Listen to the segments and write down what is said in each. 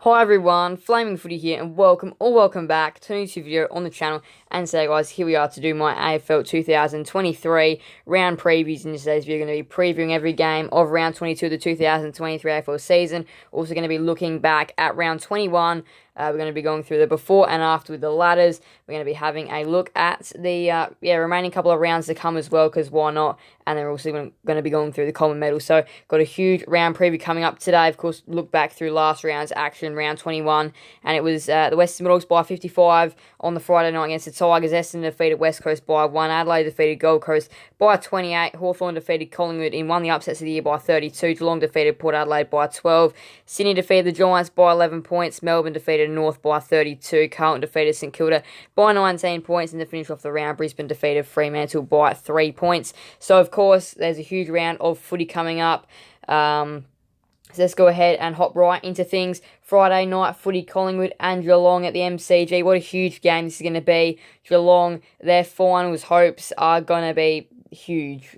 Hi everyone, Flaming Footy here, and welcome back to a new video on the channel. And today, guys, here we are to do my AFL 2023 round previews. In today's video, we're going to be previewing every game of round 22 of the 2023 AFL season. Also going to be looking back at round 21. We're going to be going through the before and after with the ladders. We're going to be having a look at the remaining couple of rounds to come as well, because why not? And they're also going to be going through the common medal. So, got a huge round preview coming up today. Of course, look back through last round's action, round 21, and it was the Western Bulldogs by 55 on the Friday night against the Tigers. Essendon defeated West Coast by 1. Adelaide defeated Gold Coast by 28. Hawthorn defeated Collingwood in one of the upsets of the year by 32. Geelong defeated Port Adelaide by 12. Sydney defeated the Giants by 11 points. Melbourne defeated North by 32. Carlton defeated St Kilda by 19 points. And to finish off the round, Brisbane defeated Fremantle by 3 points. So, of course, there's a huge round of footy coming up. So let's go ahead and hop right into things. Friday night footy, Collingwood and Geelong at the MCG. What a huge game this is going to be. Geelong, their finals hopes are going to be huge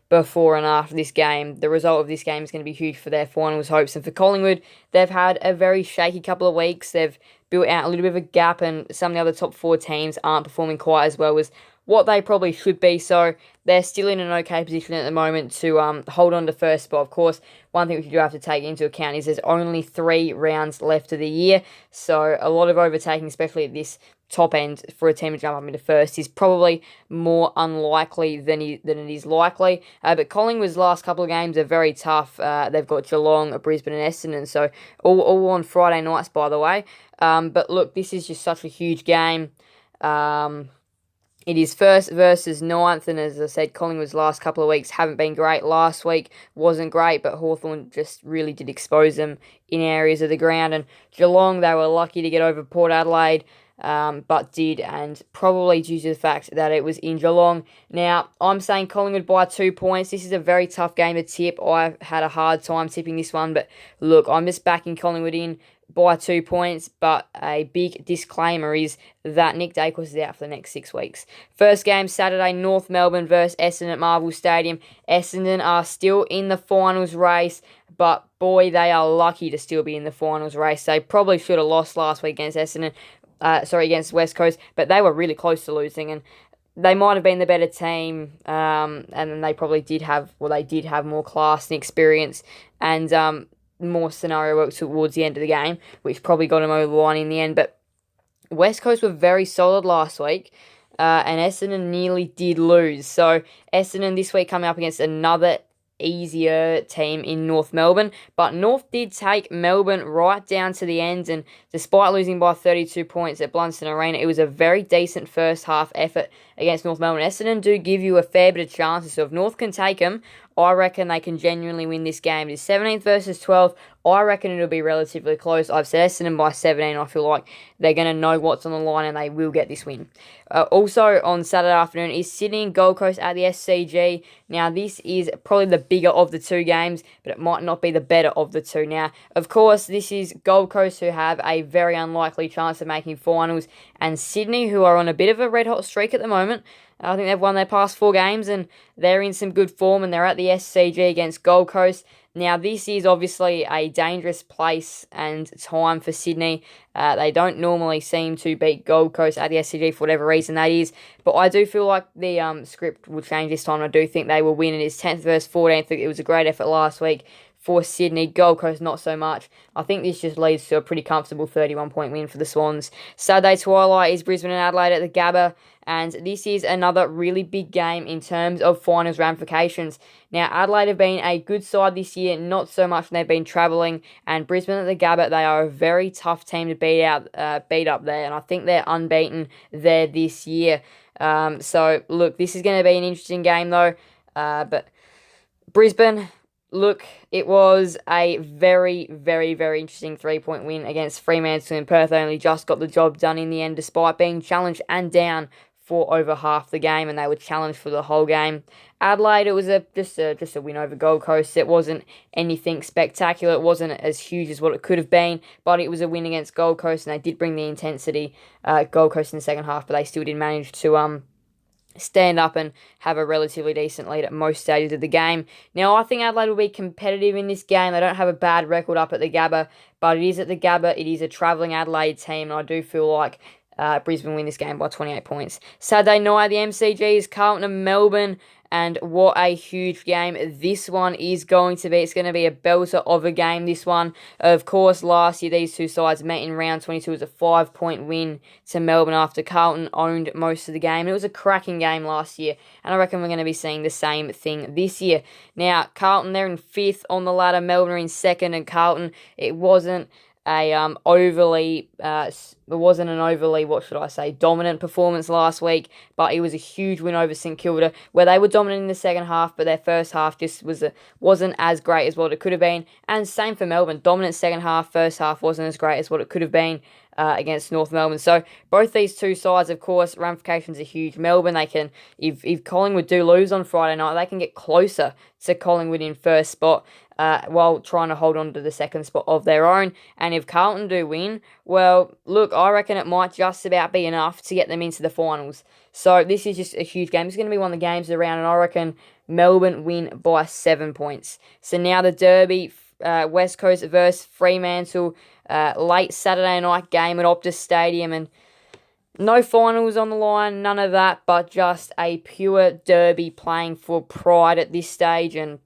before and after this game. The result of this game is going to be huge for their finals hopes. And for Collingwood, they've had a very shaky couple of weeks. They've built out a little bit of a gap, and some of the other top four teams aren't performing quite as well as what they probably should be. So they're still in an okay position at the moment to hold on to first spot. Of course, one thing we do have to take into account is there's only 3 rounds left of the year. So a lot of overtaking, especially at this top end, for a team to jump up into first is probably more unlikely than it is likely. But Collingwood's last couple of games are very tough. They've got Geelong, Brisbane and Essendon, so all on Friday nights, by the way. But look, this is just such a huge game. It is first versus ninth, and as I said, Collingwood's last couple of weeks haven't been great. Last week wasn't great, but Hawthorn just really did expose them in areas of the ground. And Geelong, they were lucky to get over Port Adelaide, but did, and probably due to the fact that it was in Geelong. Now, I'm saying Collingwood by 2 points. This is a very tough game to tip. I had a hard time tipping this one, but look, I'm just backing Collingwood in by 2 points, but a big disclaimer is that Nick Dacos is out for the next 6 weeks. First game Saturday, North Melbourne versus Essendon at Marvel Stadium. Essendon are still in the finals race, but boy, they are lucky to still be in the finals race. They probably should have lost last week against against West Coast, but they were really close to losing, and they might have been the better team, and they probably did have more class and experience, and more scenario work towards the end of the game, which probably got them over the line in the end. But West Coast were very solid last week, and Essendon nearly did lose. So Essendon this week coming up against another easier team in North Melbourne, but North did take Melbourne right down to the end, and despite losing by 32 points at Blundstone Arena, it was a very decent first half effort against North Melbourne. Essendon do give you a fair bit of chances, so if North can take them, I reckon they can genuinely win this game. It is 17th versus 12th. I reckon it'll be relatively close. I've said Essendon by 17. I feel like they're going to know what's on the line and they will get this win. Also on Saturday afternoon is Sydney and Gold Coast at the SCG. Now, this is probably the bigger of the two games, but it might not be the better of the two. Now, of course, this is Gold Coast, who have a very unlikely chance of making finals, and Sydney, who are on a bit of a red-hot streak at the moment. I think they've won their past 4 games, and they're in some good form, and they're at the SCG against Gold Coast. Now, this is obviously a dangerous place and time for Sydney. They don't normally seem to beat Gold Coast at the SCG for whatever reason that is, but I do feel like the script will change this time. I do think they will win. It is 10th versus 14th. It was a great effort last week for Sydney. Gold Coast, not so much. I think this just leads to a pretty comfortable 31-point win for the Swans. Saturday twilight is Brisbane and Adelaide at the Gabba, and this is another really big game in terms of finals ramifications. Now, Adelaide have been a good side this year, not so much when they've been travelling, and Brisbane at the Gabba, they are a very tough team to beat up there, and I think they're unbeaten there this year. So, look, this is going to be an interesting game, though, but Brisbane, look, it was a very, very, very interesting 3-point win against Fremantle in Perth. They only just got the job done in the end, despite being challenged and down for over half the game, and they were challenged for the whole game. Adelaide, it was just a win over Gold Coast. It wasn't anything spectacular. It wasn't as huge as what it could have been, but it was a win against Gold Coast, and they did bring the intensity, Gold Coast in the second half, but they still did manage to stand up and have a relatively decent lead at most stages of the game. Now, I think Adelaide will be competitive in this game. They don't have a bad record up at the Gabba, but it is at the Gabba. It is a travelling Adelaide team, and I do feel like Brisbane win this game by 28 points. Saturday night, the MCGs, Carlton and Melbourne, and what a huge game this one is going to be. It's going to be a belter of a game, this one. Of course, last year, these two sides met in round 22 as a 5-point win to Melbourne after Carlton owned most of the game. It was a cracking game last year, and I reckon we're going to be seeing the same thing this year. Now, Carlton, they're in 5th on the ladder. Melbourne are in 2nd, and Carlton, it wasn't an overly dominant performance last week, but it was a huge win over St Kilda, where they were dominant in the second half, but their first half just wasn't as great as what it could have been. And same for Melbourne, dominant second half, first half wasn't as great as what it could have been against North Melbourne. So both these two sides, of course, ramifications are huge. Melbourne, they can, if Collingwood do lose on Friday night, they can get closer to Collingwood in first spot, while trying to hold on to the second spot of their own. And if Carlton do win, well, look, I reckon it might just about be enough to get them into the finals. So this is just a huge game. It's going to be one of the games around, and I reckon Melbourne win by 7 points. So now the Derby, West Coast versus Fremantle, late Saturday night game at Optus Stadium, and no finals on the line, none of that, but just a pure Derby playing for pride at this stage. And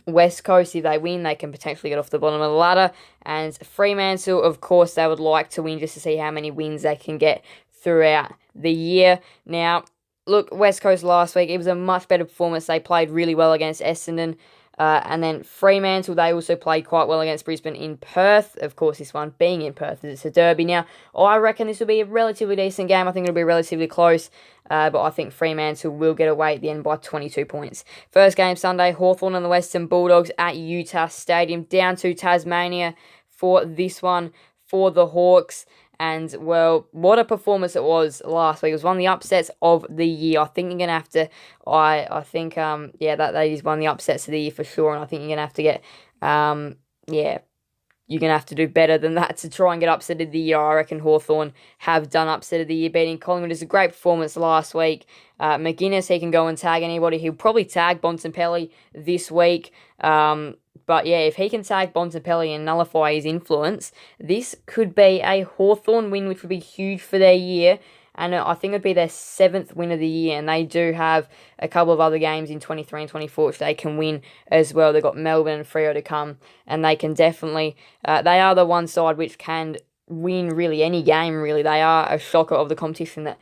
West Coast, if they win, they can potentially get off the bottom of the ladder. And Fremantle, of course, they would like to win just to see how many wins they can get throughout the year. Now, look, West Coast last week, it was a much better performance. They played really well against Essendon. And then Fremantle, they also played quite well against Brisbane in Perth. Of course, this one being in Perth, it's a derby. Now, I reckon this will be a relatively decent game. I think it'll be relatively close. But I think Fremantle will get away at the end by 22 points. First game Sunday, Hawthorn and the Western Bulldogs at Utah Stadium, down to Tasmania for this one for the Hawks. And, well, what a performance it was last week. It was one of the upsets of the year. I think you're going to have to, that is one of the upsets of the year for sure. And I think you're going to have to get, you're going to have to do better than that to try and get upset of the year. I reckon Hawthorn have done upset of the year, beating Collingwood. It's a great performance last week. McGuinness, he can go and tag anybody. He'll probably tag Bontempelli this week. But yeah, if he can tag Bontempelli and nullify his influence, this could be a Hawthorn win, which would be huge for their year. And I think it'd be their 7th win of the year. And they do have a couple of other games in 23 and 24, which they can win as well. They've got Melbourne and Freo to come. And they can definitely, they are the one side which can win really any game, really. They are a shocker of the competition that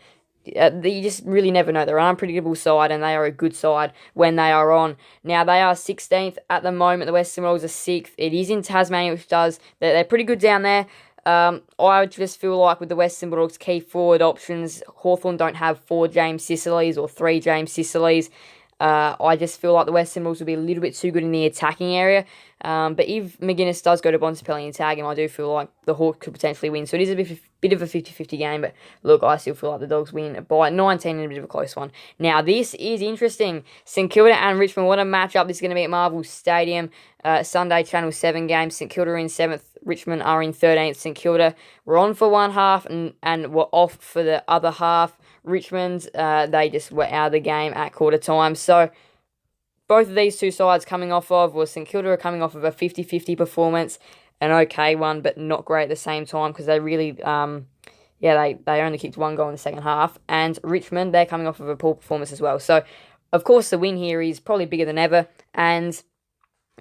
you just really never know. They're an unpredictable side, and they are a good side when they are on. Now, they are 16th at the moment. The Western Bulldogs are 6th. It is in Tasmania, which does, they're pretty good down there. I just feel like with the Western Bulldogs' key forward options, Hawthorn don't have 4 James Sicilies or 3 James Sicilies. I just feel like the Western Bulldogs will be a little bit too good in the attacking area. But if McGuinness does go to Bontempelli and tag him, I do feel like the Hawks could potentially win. So it is a bit of a 50-50 game. But look, I still feel like the Dogs win by 19 in a bit of a close one. Now, this is interesting. St Kilda and Richmond, what a matchup. This is going to be at Marvel Stadium. Sunday, Channel 7 game. St Kilda are in 7th. Richmond are in 13th. St Kilda were on for one half and were off for the other half. Richmond, they just were out of the game at quarter time. So both of these two sides coming off of, St Kilda are coming off of a 50-50 performance, an okay one, but not great at the same time because they really, they only kicked 1 goal in the second half. And Richmond, they're coming off of a poor performance as well. So, of course, the win here is probably bigger than ever. And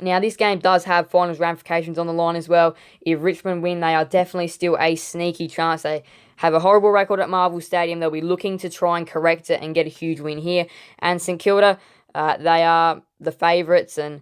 now, this game does have finals ramifications on the line as well. If Richmond win, they are definitely still a sneaky chance. They have a horrible record at Marvel Stadium. They'll be looking to try and correct it and get a huge win here. And St Kilda, they are the favourites, and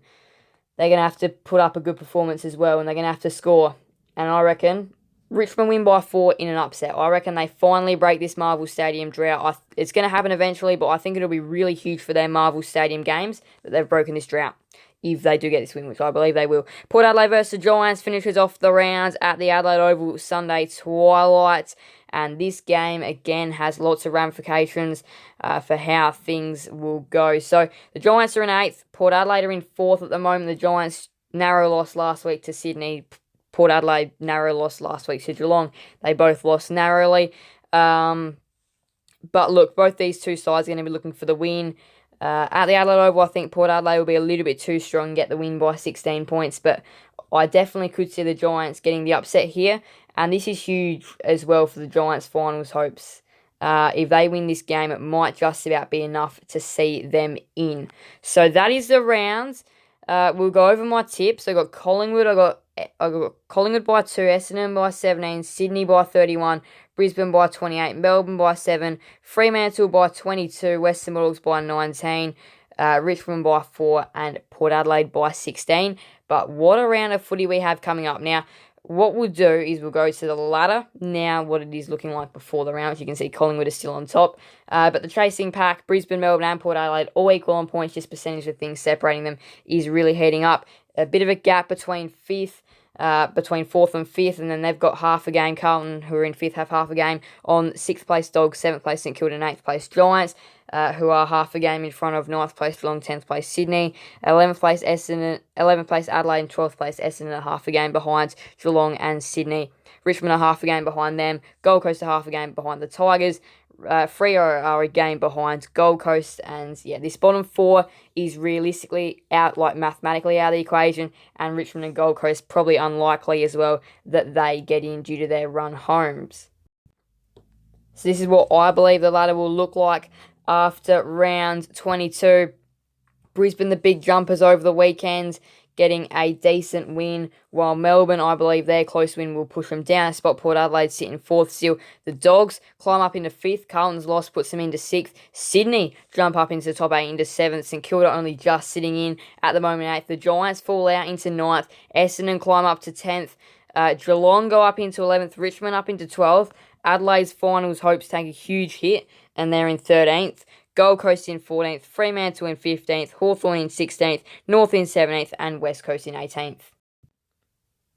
they're going to have to put up a good performance as well, and they're going to have to score. And I reckon Richmond win by 4 in an upset. I reckon they finally break this Marvel Stadium drought. It's going to happen eventually, but I think it'll be really huge for their Marvel Stadium games that they've broken this drought, if they do get this win, which I believe they will. Port Adelaide versus the Giants finishes off the rounds at the Adelaide Oval Sunday twilight. And this game, again, has lots of ramifications for how things will go. So, the Giants are in 8th. Port Adelaide are in 4th at the moment. The Giants, narrow loss last week to Sydney. Port Adelaide, narrow loss last week to Geelong. They both lost narrowly. But look, both these two sides are going to be looking for the win. At the Adelaide Oval, I think Port Adelaide will be a little bit too strong and get the win by 16 points. But I definitely could see the Giants getting the upset here. And this is huge as well for the Giants' finals hopes. If they win this game, it might just about be enough to see them in. So that is the rounds. We'll go over my tips. I got Collingwood. I got Collingwood by 2, Essendon by 17, Sydney by 31, Brisbane by 28, Melbourne by 7, Fremantle by 22, Western Bulldogs by 19, Richmond by 4, and Port Adelaide by 16. But what a round of footy we have coming up. Now, what we'll do is we'll go to the ladder now, what it is looking like before the round. As you can see, Collingwood is still on top. But the chasing pack, Brisbane, Melbourne, and Port Adelaide, all equal on points. Just percentage of things separating them is really heating up. A bit of a gap between between 4th and 5th, and then they've got half a game. Carlton, who are in 5th, have half a game on 6th place Dogs, 7th place St Kilda, and 8th place Giants, who are half a game in front of 9th place Geelong, 10th place Sydney, 11th place Essendon, 11th place Adelaide, and 12th place Essendon are half a game behind Geelong and Sydney. Richmond are half a game behind them. Gold Coast are half a game behind the Tigers. Freo are a game behind Gold Coast, and yeah, this bottom 4 is realistically out, like mathematically out of the equation, and Richmond and Gold Coast probably unlikely as well that they get in due to their run homes. So this is what I believe the ladder will look like after round 22. Brisbane, the big jumpers over the weekend, getting a decent win, while Melbourne, I believe their close win will push them down a spot. Port Adelaide sitting 4th still. The Dogs climb up into 5th. Carlton's loss puts them into 6th. Sydney jump up into the top 8 into 7th. St Kilda only just sitting in at the moment 8th. The Giants fall out into 9th. Essendon climb up to 10th. Geelong go up into 11th. Richmond up into 12th. Adelaide's finals hopes take a huge hit, and they're in 13th. Gold Coast in 14th, Fremantle in 15th, Hawthorn in 16th, North in 17th, and West Coast in 18th.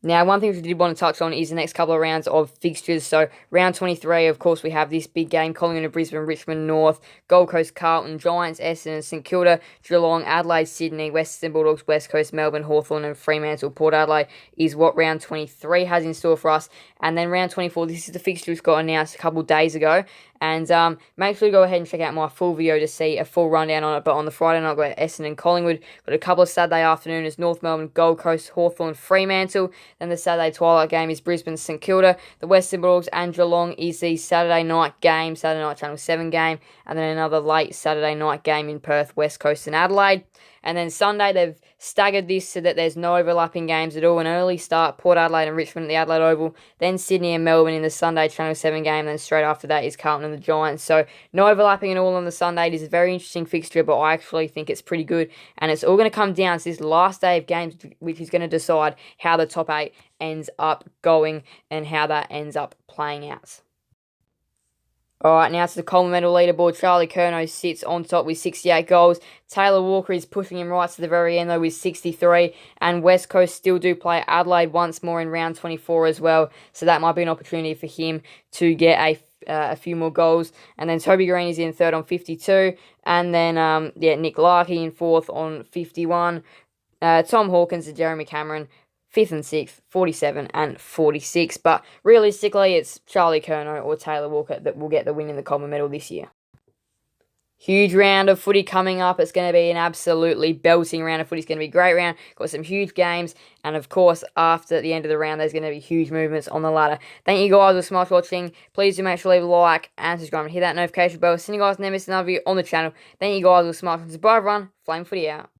Now, one thing we did want to touch on is the next couple of rounds of fixtures. So, round 23, of course, we have this big game, Collingwood and Brisbane, Richmond, North, Gold Coast, Carlton, Giants, Essendon, St Kilda, Geelong, Adelaide, Sydney, Western Bulldogs, West Coast, Melbourne, Hawthorn, and Fremantle. Port Adelaide is what round 23 has in store for us. And then round 24, this is the fixture which got announced a couple of days ago. And make sure to go ahead and check out my full video to see a full rundown on it. But on the Friday night, I've got Essendon and Collingwood. Got a couple of Saturday afternoons, North Melbourne, Gold Coast, Hawthorn, Fremantle. Then the Saturday twilight game is Brisbane, St Kilda. The Western Bulldogs and Geelong is the Saturday night game, Saturday night Channel 7 game. And then another late Saturday night game in Perth, West Coast and Adelaide. And then Sunday, they've staggered this so that there's no overlapping games at all. An early start, Port Adelaide and Richmond at the Adelaide Oval. Then Sydney and Melbourne in the Sunday Channel 7 game. Then straight after that is Carlton and the Giants. So no overlapping at all on the Sunday. It is a very interesting fixture, but I actually think it's pretty good. And it's all going to come down to this last day of games, which is going to decide how the top 8 ends up going and how that ends up playing out. Alright, now to the Coleman Medal leaderboard. Charlie Curnow sits on top with 68 goals. Taylor Walker is pushing him right to the very end though with 63. And West Coast still do play Adelaide once more in round 24 as well. So that might be an opportunity for him to get a few more goals. And then Toby Green is in 3rd on 52. And then Nick Larkey in 4th on 51. Tom Hawkins and Jeremy Cameron 5th and 6th, 47 and 46. But realistically, it's Charlie Curnow or Taylor Walker that will get the win in the Coleman Medal this year. Huge round of footy coming up. It's going to be an absolutely belting round of footy. It's going to be a great round. Got some huge games. And of course, after the end of the round, there's going to be huge movements on the ladder. Thank you guys so much for watching. Please do make sure to leave a like and subscribe and hit that notification bell. See you guys never miss another video on the channel. Thank you guys so much. Bye everyone. Flame Footy out.